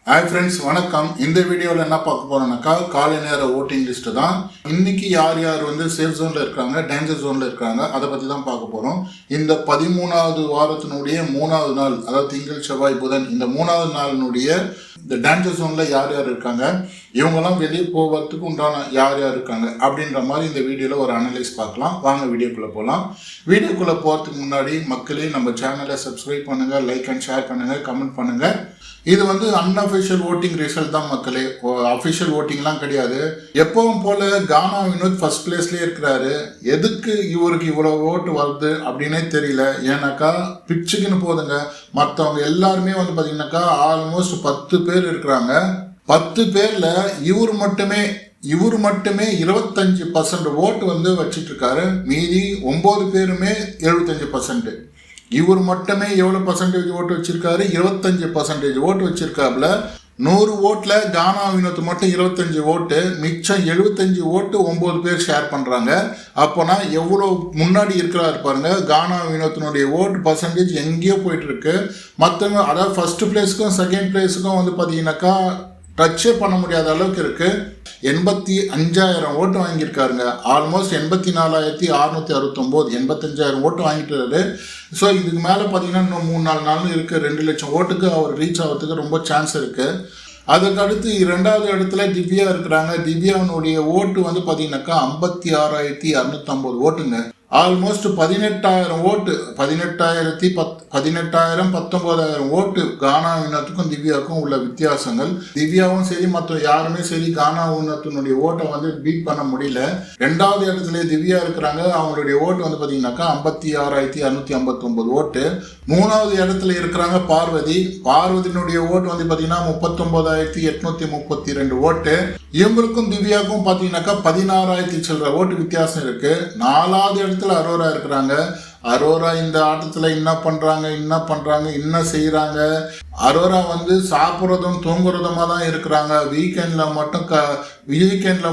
Hi friends, வணக்கம். இந்த வீடியோவில் என்ன பார்க்க போகிறோம்னாக்கா காலை நேர ஓட்டிங் லிஸ்ட்டு தான். இன்றைக்கி யார் யார் சேஃப் ஜோனில் இருக்காங்க, டேஞ்சர் ஜோனில் இருக்காங்க, அதை பற்றி தான் பார்க்க போகிறோம். இந்த 13வது வாரத்தினுடைய 3வது நாள், அதாவது திங்கள் செவ்வாய் புதன், இந்த 3வது நாளினுடைய இந்த டேஞ்சர் ஜோனில் யார் யார் இருக்காங்க, இவங்கெல்லாம் வெளியே போகிறதுக்கு உண்டான யார் யார் இருக்காங்க அப்படின்ற மாதிரி இந்த வீடியோவில் ஒரு அனலைஸ் பார்க்கலாம். வாங்க வீடியோக்குள்ளே போகலாம். வீடியோக்குள்ளே போகிறதுக்கு முன்னாடி மக்களே நம்ம சேனலை சப்ஸ்கிரைப் பண்ணுங்கள், லைக் அண்ட் ஷேர் பண்ணுங்கள், கமெண்ட் பண்ணுங்கள். இது அன்அஃபிஷியல் ஓட்டிங் ரிசல்ட் தான் மக்களே, அஃபிஷியல் ஓட்டிங்லாம் கிடையாது. எப்பவும் போல கானா வினோத் ஃபர்ஸ்ட் பிளேஸ்லேயே இருக்கிறாரு. எதுக்கு இவருக்கு இவ்வளோ ஓட்டு வருது அப்படின்னே தெரியல. ஏன்னாக்கா பிச்சுக்குன்னு போதுங்க. மற்றவங்க எல்லாருமே பார்த்தீங்கன்னாக்கா ஆல்மோஸ்ட் 10 பேர் இருக்கிறாங்க. 10 பேரில் இவர் மட்டுமே 25% ஓட்டு வச்சிட்டு இருக்காரு. மீதி 9 பேருமே 75%. இவர் மட்டுமே எவ்வளோ பர்சன்டேஜ் ஓட்டு வச்சிருக்காரு? 25% ஓட்டு வச்சிருக்காப்புல. 100 ஓட்டில் கானா வினோத் மட்டும் 25 ஓட்டு, மிச்சம் 75 ஓட்டு 9 பேர் ஷேர் பண்ணுறாங்க. அப்போனா எவ்வளோ முன்னாடி இருக்கிறாரு பாருங்க. கானா வினோத்தினுடைய ஓட்டு பர்சன்டேஜ் எங்கேயோ போயிட்டு இருக்கு. மற்றவங்க அதாவது ஃபர்ஸ்ட் பிளேஸுக்கும் செகண்ட் பிளேஸுக்கும் பார்த்தீங்கன்னாக்கா டச்சே பண்ண முடியாத அளவுக்கு இருக்கு. 85,000 ஓட்டு வாங்கியிருக்காருங்க. ஆல்மோஸ்ட் 84,669, 85,000 ஓட்டு வாங்கிட்டு. ஸோ இதுக்கு மேலே பார்த்தீங்கன்னா இன்னும் 3-4 நாள் இருக்குது. 2 லட்சம் ஓட்டுக்கு அவர் ரீச் ஆகிறதுக்கு ரொம்ப சான்ஸ் இருக்குது. அதுக்கு அடுத்து 2வது இடத்துல திவ்யா இருக்கிறாங்க. திவ்யாவினுடைய ஓட்டு பார்த்தீங்கன்னாக்கா 56,250 ஓட்டுங்க. ஆல்மோஸ்ட் 18,000 ஓட்டு, 19,000 ஓட்டு கானா வினோத்துக்கும் திவ்யாவுக்கும் உள்ள வித்தியாசங்கள். திவ்யாவும் சரி மற்ற யாருமே சரி கானா வினோத்தினுடைய ஓட்டை பீட் பண்ண முடியல. 2வது இடத்துல திவ்யா இருக்கிறாங்க. அவங்களுடைய ஓட்டு பார்த்தீங்கன்னாக்கா 56,259 ஓட்டு. 3வது இடத்துல இருக்கிறாங்க பார்வதி. பார்வதியினுடைய ஓட்டு பார்த்தீங்கன்னா 39,832 ஓட்டு. இவங்களுக்கும் திவ்யாவுக்கும் பார்த்தீங்கன்னாக்கா 16,000 சில்லற ஓட்டு வித்தியாசம் இருக்கு. 4வது இடத்துல அரோரா இருக்கிறாங்க. அரோரா இந்த ஆட்டத்தில் என்ன பண்ணுறாங்க, என்ன செய்கிறாங்க? அரோரா சாப்பிட்றதும் தூங்குறதுமா தான் இருக்கிறாங்க. வீக்கெண்டில்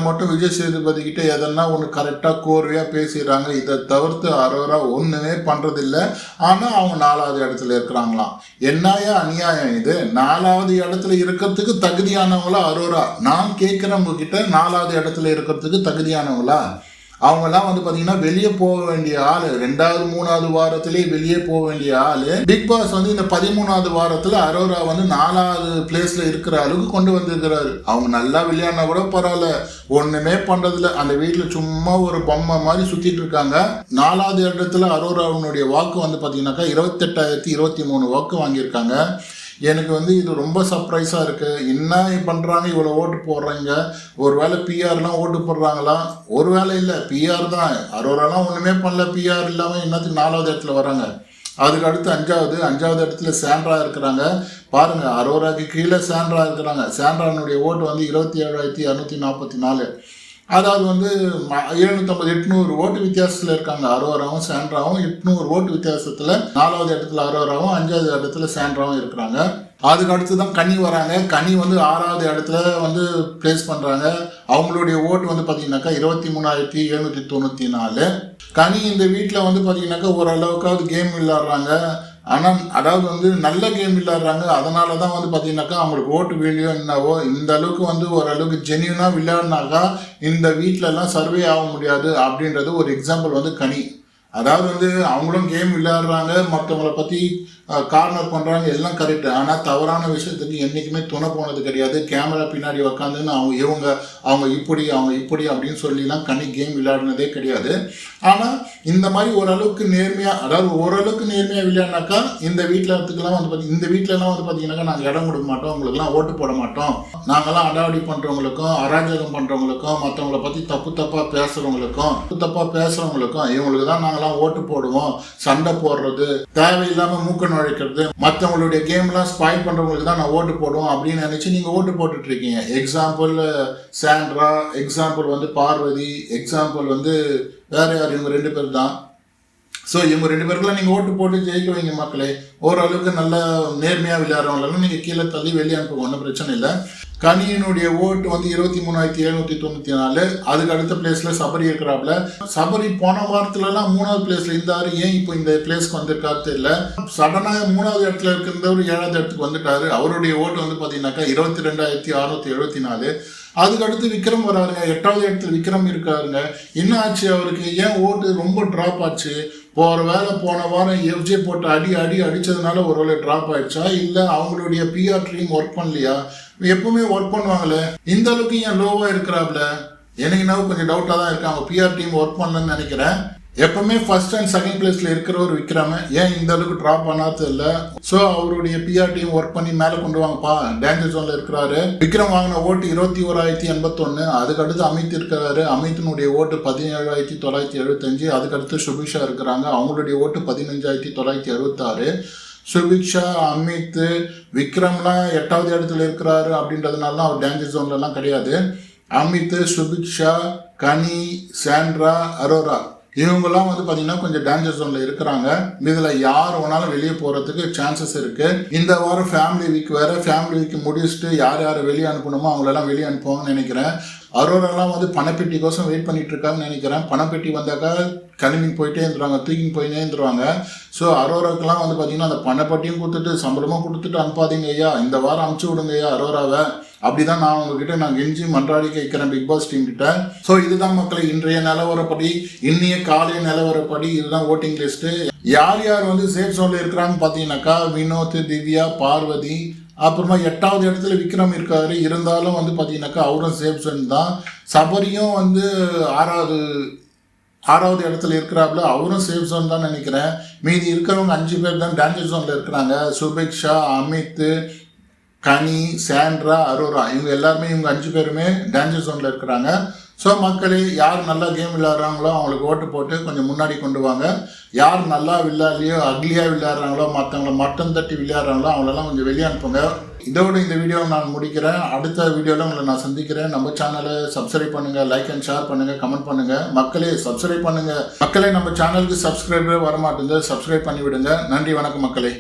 மட்டும் விஜய் சேதுபதி கிட்ட எதனா ஒன்று கரெக்டாக கோர்வையாக பேசிடுறாங்க. இதை தவிர்த்து அரோரா ஒன்றுமே பண்ணுறதில்ல. ஆனால் அவங்க 4வது இடத்துல இருக்கிறாங்களாம். என்னையா அநியாயம் இது? 4வது இடத்துல இருக்கிறதுக்கு தகுதியானவங்களா அரோரா? நான் கேட்குறவங்க கிட்ட 4வது இடத்துல இருக்கிறதுக்கு தகுதியானவங்களா? அவங்கெல்லாம் பார்த்தீங்கன்னா வெளியே போக வேண்டிய ஆள். 2வது 3வது வாரத்திலேயே வெளியே போக வேண்டிய ஆள். பிக் பாஸ் இந்த 13வது வாரத்தில் அரோரா 4வது பிளேஸ்ல இருக்கிற அளவுக்கு கொண்டு வந்திருக்கிறாரு. அவங்க நல்லா விளையாடினா கூட பரவாயில்ல, ஒண்ணுமே பண்றதில்ல. அந்த வீட்டில் சும்மா ஒரு பொம்மை மாதிரி சுத்திட்டு இருக்காங்க. 4வது இடத்துல அரோராவுடைய வாக்கு பார்த்தீங்கன்னாக்கா 28,023 வாக்கு வாங்கியிருக்காங்க. எனக்கு இது ரொம்ப சர்ப்ரைஸாக இருக்குது. என்ன பண்ணுறாங்க, இவ்வளோ ஓட்டு போடுறாங்க? ஒருவேளை பிஆர்லாம் ஓட்டு போடுறாங்களா? ஒரு வேலை இல்லை, பிஆர் தான். அரோராலாம் ஒன்றுமே பண்ணல. பிஆர் இல்லாமல் என்னத்துக்கு 4வது இடத்துல வராங்க? அதுக்கு அடுத்து 5வது இடத்துல சாண்ட்ரா இருக்கிறாங்க. பாருங்கள், அரோராக்கு கீழே சாண்ட்ரா இருக்கிறாங்க. சாண்ட்ரானுடைய ஓட்டு 27,244. அதாவது 750-800 ஓட்டு வித்தியாசத்தில் இருக்காங்க. அரோராவும் சாண்ட்ராவும் 800 ஓட்டு வித்தியாசத்தில் 4வது இடத்துல அரோராவும் 5வது இடத்துல சாண்ட்ராவும் இருக்கிறாங்க. அதுக்கு அடுத்து தான் கனி வராங்க. கனி 6வது இடத்துல பிளேஸ் பண்ணுறாங்க. அவங்களுடைய ஓட்டு பார்த்தீங்கன்னாக்கா 23,794. கனி இந்த வீட்டில் பார்த்தீங்கன்னாக்கா ஓரளவுக்காவது கேம் விளையாடுறாங்க. ஆனால் அதாவது நல்ல கேம் விளையாடுறாங்க. அதனால தான் பார்த்தீங்கன்னாக்கா அவங்களுக்கு ஓட்டு வேலையோ என்னவோ, இந்த அளவுக்கு ஓரளவுக்கு ஜென்யூனாக விளையாடினாக்கா இந்த வீட்டிலலாம் சர்வே ஆக முடியாது அப்படின்றது ஒரு எக்ஸாம்பிள் கனி. அதாவது அவங்களும் கேம் விளையாடுறாங்க, மற்றவங்களை பற்றி கார்னர் பண்ணுறாங்க, எல்லாம் கரெக்டு. ஆனால் தவறான விஷயத்துக்கு என்றைக்குமே துணை போனது கிடையாது. கேமரா பின்னாடி உக்காந்துன்னு அவங்க இப்படி அப்படின்னு சொல்லிலாம் கனி கேம் விளையாடினதே கிடையாது. ஆனால் இந்த மாதிரி ஓரளவுக்கு நேர்மையாக, அதாவது ஓரளவுக்கு நேர்மையாக விளையாடினாக்கா இந்த வீட்டிலலாம் இந்த வீட்டிலலாம் பார்த்தீங்கன்னாக்கா நாங்கள் இடம் கொடுக்க மாட்டோம், உங்களுக்குலாம் ஓட்டு போட மாட்டோம். நாங்கள்லாம் அடாவடி பண்ணுறவங்களுக்கும் அராஜகம் பண்ணுறவங்களுக்கும் மற்றவங்களை பற்றி தப்பாக பேசுகிறவங்களுக்கும் இவங்களுக்கு தான் நாங்கள்லாம் ஓட்டு போடுவோம். சண்டை போடுறது, தேவையில்லாமல் மூக்க நுழைக்கிறது, மற்றவங்களுடைய கேம்லாம் ஸ்பாயில் பண்ணுறவங்களுக்கு தான் நான் ஓட்டு போடுவோம் அப்படின்னு நினச்சி நீங்கள் ஓட்டு போட்டுட்டு இருக்கீங்க. Example Sandra, example Parvathi, example வேற யார்? இவங்க 2 பேர் தான். ஸோ இவங்க 2 பேருக்குலாம் நீங்கள் ஓட்டு போட்டு ஜெயிக்க வைங்க மக்களே. ஓரளவுக்கு நல்லா நேர்மையாக விளையாடுறவங்களும் நீங்கள் கீழே தள்ளி வெளியே அனுப்புங்க, ஒன்றும் பிரச்சனை இல்லை. கனியினுடைய ஓட்டு வந்து 23,794. அதுக்கு அடுத்த பிளேஸ்ல சபரி இருக்கிறாப்ல. சபரி போன வாரத்துலலாம் 3வது பிளேஸ்ல இருந்தாரு. ஏன் இப்போ இந்த பிளேஸ்க்கு வந்திருக்காரு தெரியல. சடனாக 3வது இடத்துல இருக்கிறவர் 7வது இடத்துக்கு வந்துட்டாரு. அவருடைய ஓட்டு வந்து பார்த்தீங்கன்னாக்கா 22,674. அதுக்கு அடுத்து விக்ரம் வராருங்க. 8வது இடத்துல விக்ரம் இருக்காருங்க. என்ன ஆச்சு அவருக்கு? ஏன் ஓட்டு ரொம்ப டிராப் ஆச்சு? போன வாரம் எஃப்ஜே போட்டு அடிச்சதுனால ஒருவேளை டிராப் ஆயிடுச்சா, இல்லை அவங்களுடைய பிஆர் டீம் ஒர்க் பண்ணலையா? எப்பவுமே ஒர்க் பண்ணுவாங்களே, இந்த அளவுக்கு ஏன் லோவா இருக்கிறாப்ல? எனக்கு என்ன கொஞ்சம் டவுட்டா தான் இருக்கு. அவங்க பிஆர் டீம் ஒர்க் பண்ணலன்னு நினைக்கிறேன். எப்பவுமே ஃபர்ஸ்ட் அண்ட் செகண்ட் பிளேஸ்ல இருக்கிற ஒரு விக்ரம ஏன் இந்த அளவுக்கு டிராப் பண்ணாது இல்லை. ஸோ அவருடைய பிஆர் டீம் ஒர்க் பண்ணி மேலே கொண்டு வாங்கப்பா. டேஞ்சர் ஜோன்ல இருக்கிறாரு. விக்ரம் வாங்கின ஓட்டு 21,081. அதுக்கு அடுத்து அமித் இருக்கிறாரு. அமித்தினுடைய ஓட்டு 17,975. அதுக்கு அடுத்து சுபிக்ஷா இருக்கிறாங்க. அவங்களுடைய ஓட்டு 15,966. சுபிக்ஷா, அமித், விக்ரம்லாம் 8வது இடத்துல இருக்கிறாரு அப்படின்றதுனால அவர் டேஞ்சர் ஜோன்லாம் கிடையாது. அமித், சுபிக்ஷா, கனி, சாண்ட்ரா, அரோரா இவங்கெல்லாம் வந்து பார்த்தீங்கன்னா கொஞ்சம் டேஞ்சர் ஜோன்ல இருக்கிறாங்க. இதில் யார் வேணாலும் வெளியே போகிறதுக்கு சான்சஸ் இருக்கு. இந்த வாரம் ஃபேமிலி வீக் வேற. ஃபேமிலி வீக் முடிச்சுட்டு யார் வெளியே அனுப்பணுமோ அவங்களெல்லாம் வெளியே அனுப்புவாங்கன்னு நினைக்கிறேன். அரோரெல்லாம் வந்து பணப்பெட்டிக்கோசம் வெயிட் பண்ணிட்டு இருக்காங்கன்னு நினைக்கிறேன். பணப்பெட்டி வந்தாக்கா கிளம்பின்னு போயிட்டே இருந்துருவாங்க, தூக்கின்னு போயினே இருந்துருவாங்க. ஸோ அரோராக்கெல்லாம் வந்து பார்த்தீங்கன்னா அந்த பணப்பட்டியும் கொடுத்துட்டு சம்பளமும் கொடுத்துட்டு அனுப்பாதீங்க ஐயா, இந்த வாரம் அனுப்பிச்சு விடுங்க ஐயா அரோராவை. அப்படிதான் நான் உங்ககிட்ட நான் கெஞ்சி மன்றாடி கேட்கிறேன் பிக் பாஸ் டீம் கிட்ட. ஸோ இதுதான் மக்களை இன்றைய நிலவரப்படி, இன்னைய காலை நிலவரப்படி இதுதான் ஓட்டிங் லிஸ்ட். யார் வந்து சேஃப் ஜோன்ல இருக்கிறான்னு பார்த்தீங்கன்னாக்கா வினோத், திவ்யா, பார்வதி, அப்புறமா 8வது இடத்துல விக்ரம் இருக்காரு. இருந்தாலும் வந்து பார்த்தீங்கன்னாக்கா அவரும் சேஃப் ஜோன் தான். சபரியும் வந்து 6வது இடத்துல இருக்கிறாப்புல, அவரும் சேஃப் ஜோன் தான் நினைக்கிறேன். மீதி இருக்கிறவங்க 5 பேர் தான் டேஞ்சர் ஜோன்ல இருக்கிறாங்க. சுபிக்ஷா, அமித், கனி, சாண்ட்ரா, அரோரா இவங்க எல்லாருமே, இவங்க 5 பேருமே டேஞ்சர் ஜோன்ல இருக்கிறாங்க. ஸோ மக்களே, யார் நல்லா கேம் விளையாடுறாங்களோ அவங்களுக்கு ஓட்டு போட்டு கொஞ்சம் முன்னாடி கொண்டு வாங்க. யார் நல்லா விளையாடலையோ, அக்லியாக விளையாடுறாங்களோ, மற்றவங்கள மட்டம் தட்டி விளையாடுறாங்களோ அவங்களெல்லாம் கொஞ்சம் வெளியே அனுப்புங்க. இதோட இந்த வீடியோவை நான் முடிக்கிறேன். அடுத்த வீடியோவில் உங்களை நான் சந்திக்கிறேன். நம்ம சேனலை சப்ஸ்கிரைப் பண்ணுங்கள், லைக் அண்ட் ஷேர் பண்ணுங்கள், கமெண்ட் பண்ணுங்கள். மக்களே சப்ஸ்கிரைப் பண்ணுங்கள். மக்களே நம்ம சேனலுக்கு சப்ஸ்கிரைபரே வரமாட்டேங்குது, சப்ஸ்கிரைப் பண்ணி விடுங்க. நன்றி, வணக்கம் மக்களே.